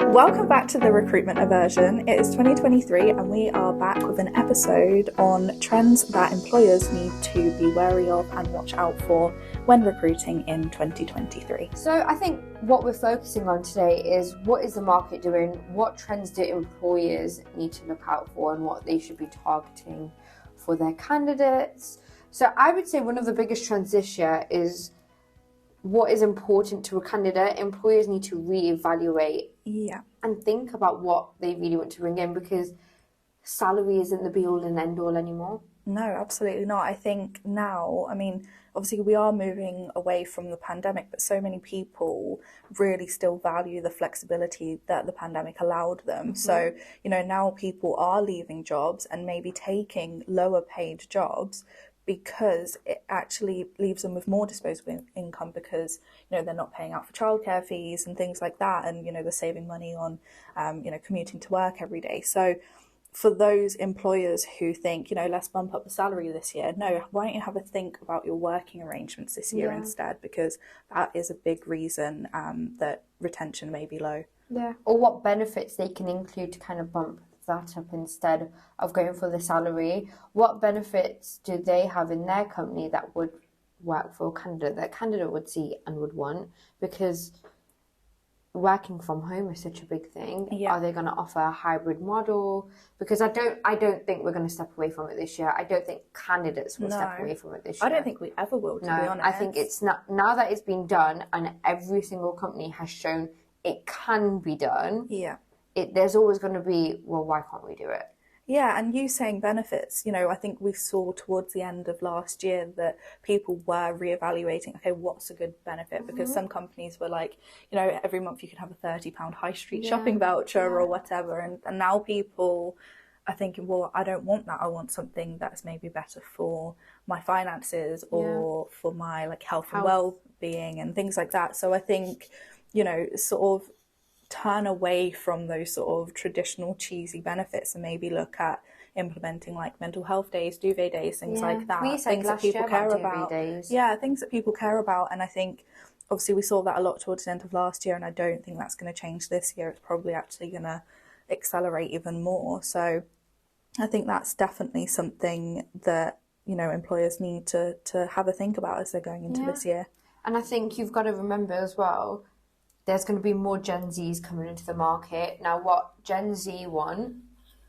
Welcome back to the recruitment aversion. It is 2023 and we are back with an episode on trends that employers need to be wary of and watch out for when recruiting in 2023. So I think what we're focusing on today is what is the market doing, what trends do employers need to look out for, and what they should be targeting for their candidates. So I would say one of the biggest trends this year is what is important to a candidate. Employers need to reevaluate and think about what they really want to bring in, because salary isn't the be-all and end-all anymore. No, absolutely not. I think now, obviously we are moving away from the pandemic, but so many people really still value the flexibility that the pandemic allowed them. So, now people are leaving jobs and maybe taking lower paid jobs because it actually leaves them with more disposable income, because they're not paying out for childcare fees and things like that, and they're saving money on commuting to work every day. So for those employers who think, let's bump up the salary this year, no, why don't you have a think about your working arrangements this year instead, because that is a big reason that retention may be low. Yeah, or what benefits they can include to kind of bump that up instead of going for the salary. What benefits do they have in their company that would work for a candidate, that candidate would see and would want? Because working from home is such a big thing. Are they going to offer a hybrid model? Because I don't think we're going to step away from it this year. I don't think candidates will step away from it this year. I don't think we ever will, to be honest. I think it's not, now that it's been done and every single company has shown it can be done. There's always going to be, well, why can't we do it? Yeah, and you saying benefits, I think we saw towards the end of last year that people were reevaluating, okay, what's a good benefit? Because some companies were like, every month you could have a £30 high street shopping voucher or whatever. And now people are thinking, well, I don't want that. I want something that's maybe better for my finances or for my health and well-being and things like that. So I think, sort of turn away from those sort of traditional cheesy benefits and maybe look at implementing mental health days, duvet days, things like that. Things that people care about. Things that people care about. And I think obviously we saw that a lot towards the end of last year, and I don't think that's going to change this year. It's probably actually going to accelerate even more. So I think that's definitely something that employers need to have a think about as they're going into this year. And I think you've got to remember as well, there's going to be more Gen Zs coming into the market. Now, what Gen Z want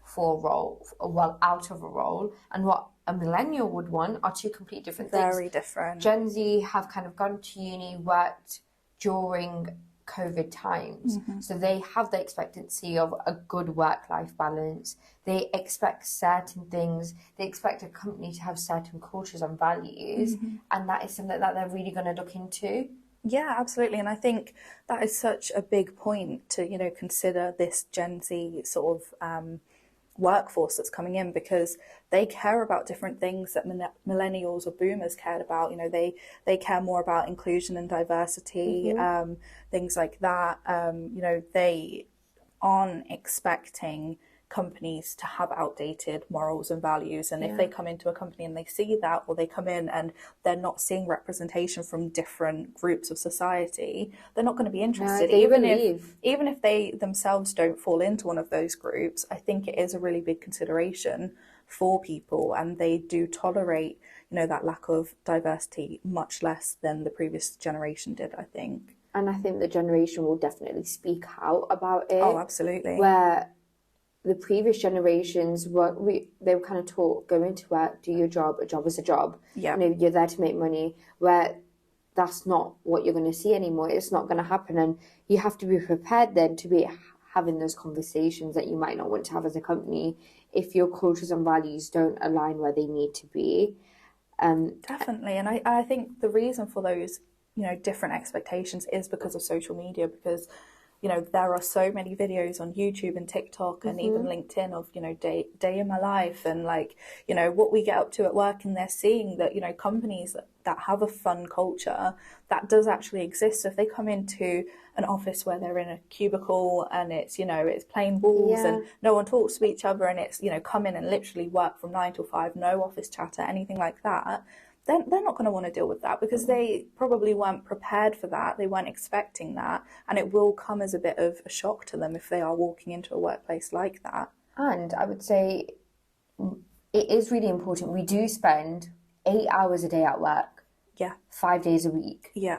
for a role, out of a role, and what a millennial would want are two completely different things. Very different. Gen Z have kind of gone to uni, worked during COVID times. So they have the expectancy of a good work-life balance. They expect certain things. They expect a company to have certain cultures and values. And that is something that they're really going to look into. Yeah, absolutely. And I think that is such a big point to, consider this Gen Z sort of workforce that's coming in, because they care about different things that millennials or boomers cared about. They care more about inclusion and diversity, things like that. They aren't expecting companies to have outdated morals and values, and if they come into a company and they see that, or they come in and they're not seeing representation from different groups of society, they're not going to be interested. Even if they themselves don't fall into one of those groups, I think it is a really big consideration for people, and they do tolerate that lack of diversity much less than the previous generation did, I think. And I think the generation will definitely speak out about it. Oh, absolutely. Where the previous generations they were kind of taught, go into work, do your job, a job is a job. You're there to make money, where that's not what you're going to see anymore. It's not going to happen, and you have to be prepared then to be having those conversations that you might not want to have as a company if your cultures and values don't align where they need to be. Definitely. And I think the reason for those different expectations is because of social media, because there are so many videos on YouTube and TikTok and even LinkedIn of, day in my life and what we get up to at work. And they're seeing that, companies that have a fun culture, that does actually exist. So if they come into an office where they're in a cubicle and it's, it's plain walls and no one talks to each other, and it's, come in and literally work from 9 till 5, no office chatter, anything like that, they're not going to want to deal with that because they probably weren't prepared for that. They weren't expecting that. And it will come as a bit of a shock to them if they are walking into a workplace like that. And I would say it is really important. We do spend 8 hours a day at work. Yeah. 5 days a week. Yeah.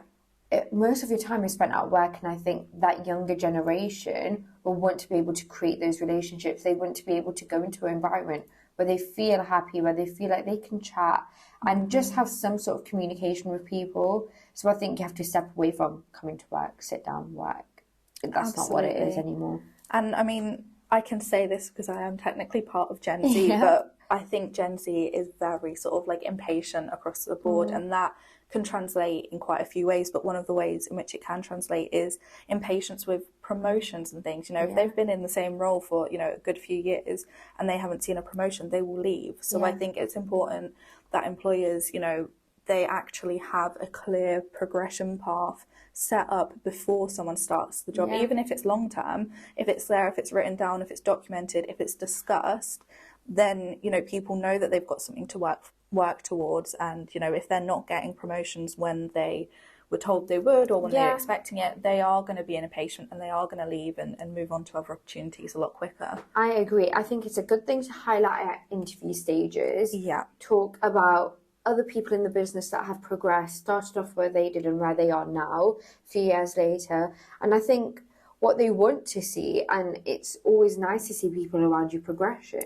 Most of your time is spent at work, and I think that younger generation will want to be able to create those relationships. They want to be able to go into an environment where they feel happy, where they feel like they can chat and just have some sort of communication with people. So I think you have to step away from coming to work, sit down, work. That's not what it is anymore. And I mean, I can say this because I am technically part of Gen Z, but I think Gen Z is very sort of like impatient across the board, and that can translate in quite a few ways. But one of the ways in which it can translate is impatience with promotions and things. You know, if they've been in the same role for, you know, a good few years and they haven't seen a promotion, they will leave. So I think it's important that employers, you know, they actually have a clear progression path set up before someone starts the job, even if it's long term, if it's there, if it's written down, if it's documented, if it's discussed, then, you know, people know that they've got something to work towards. And, you know, if they're not getting promotions when they were told they would or when they're expecting it, they are going to be impatient and they are going to leave and move on to other opportunities a lot quicker. I agree. I think it's a good thing to highlight at interview stages. Yeah. Talk about other people in the business that have progressed, started off where they did and where they are now, a few years later. And I think what they want to see, and it's always nice to see people around you progressing.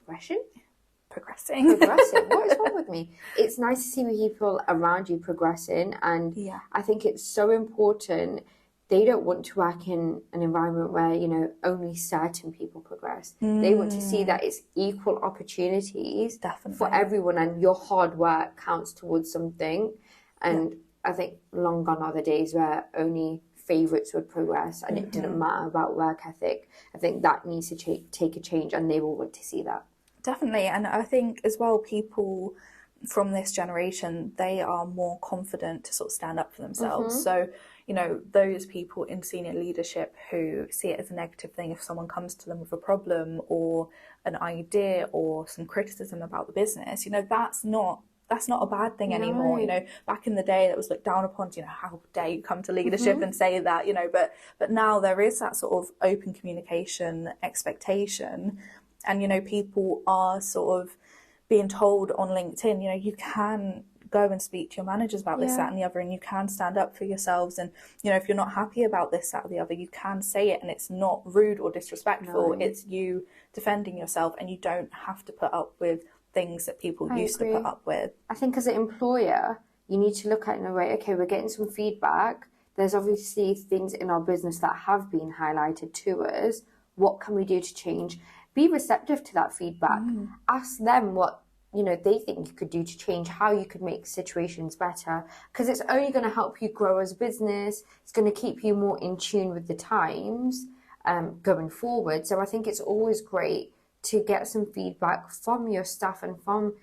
What is wrong with me? It's nice to see people around you progressing, and I think it's so important. They don't want to work in an environment where, you know, only certain people progress. They want to see that it's equal opportunities for everyone, and your hard work counts towards something. And I think long gone are the days where only favourites would progress and it didn't matter about work ethic. I think that needs to take a change, and they will want to see that. Definitely. And I think as well, people from this generation, they are more confident to sort of stand up for themselves. So, you know, those people in senior leadership who see it as a negative thing if someone comes to them with a problem or an idea or some criticism about the business, you know, that's not a bad thing anymore. You know, back in the day that was looked down upon, you know, how dare you come to leadership and say that, you know, but now there is that sort of open communication expectation. And, you know, people are sort of being told on LinkedIn, you know, you can go and speak to your managers about this, that and the other, and you can stand up for yourselves. And, you know, if you're not happy about this, that or the other, you can say it, and it's not rude or disrespectful. It's you defending yourself, and you don't have to put up with things that people used to put up with. I think as an employer, you need to look at it in a way, okay, we're getting some feedback. There's obviously things in our business that have been highlighted to us. What can we do to change? Be receptive to that feedback. Ask them what, you know, they think you could do to change, how you could make situations better, because it's only going to help you grow as a business. It's going to keep you more in tune with the times going forward. So I think it's always great to get some feedback from your staff and from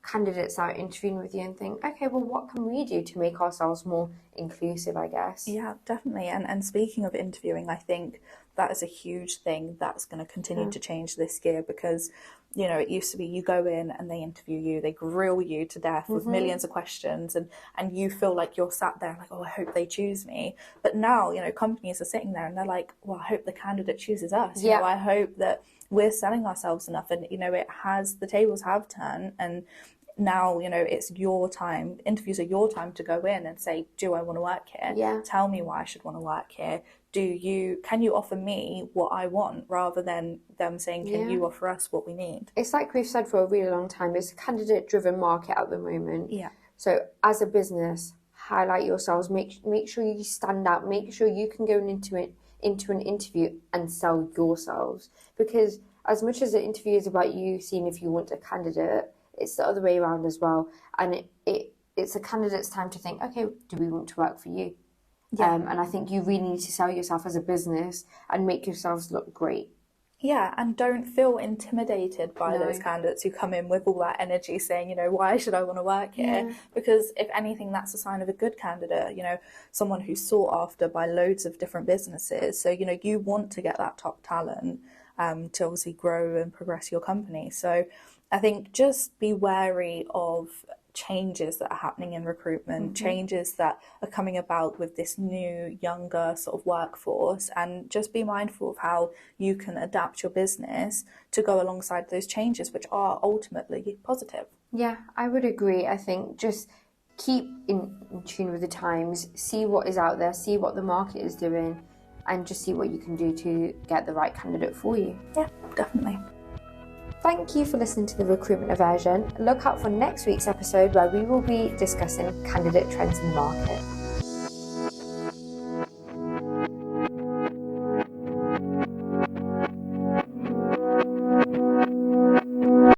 candidates that are interviewing with you and think, okay, well, what can we do to make ourselves more inclusive, I guess? Yeah, definitely. And speaking of interviewing, I think that is a huge thing that's going to continue to change this year, because, you know, it used to be you go in and they interview you, they grill you to death with millions of questions, and you feel like you're sat there like, oh, I hope they choose me. But now, you know, companies are sitting there and they're like, well, I hope the candidate chooses us. You know, I hope that we're selling ourselves enough. And, you know, the tables have turned, and now, you know, it's your time. Interviews are your time to go in and say, do I want to work here? Tell me why I should want to work here. Can you offer me what I want, rather than them saying, can you offer us what we need? It's like we've said for a really long time, it's a candidate-driven market at the moment. So as a business, highlight yourselves, make sure you stand out, make sure you can go into an interview and sell yourselves. Because as much as the interview is about you seeing if you want a candidate, it's the other way around as well. And it's a candidate's time to think, okay, do we want to work for you? And I think you really need to sell yourself as a business and make yourselves look great. Yeah, and don't feel intimidated by those candidates who come in with all that energy saying, you know, why should I want to work here? Because if anything, that's a sign of a good candidate, you know, someone who's sought after by loads of different businesses. So, you know, you want to get that top talent to obviously grow and progress your company. So I think just be wary of changes that are happening in recruitment, changes that are coming about with this new, younger sort of workforce, and just be mindful of how you can adapt your business to go alongside those changes, which are ultimately positive. Yeah, I would agree. I think just keep in tune with the times, see what is out there, see what the market is doing, and just see what you can do to get the right candidate for you. Yeah, definitely. Thank you for listening to the Recruitment Aversion. Look out for next week's episode where we will be discussing candidate trends in the market.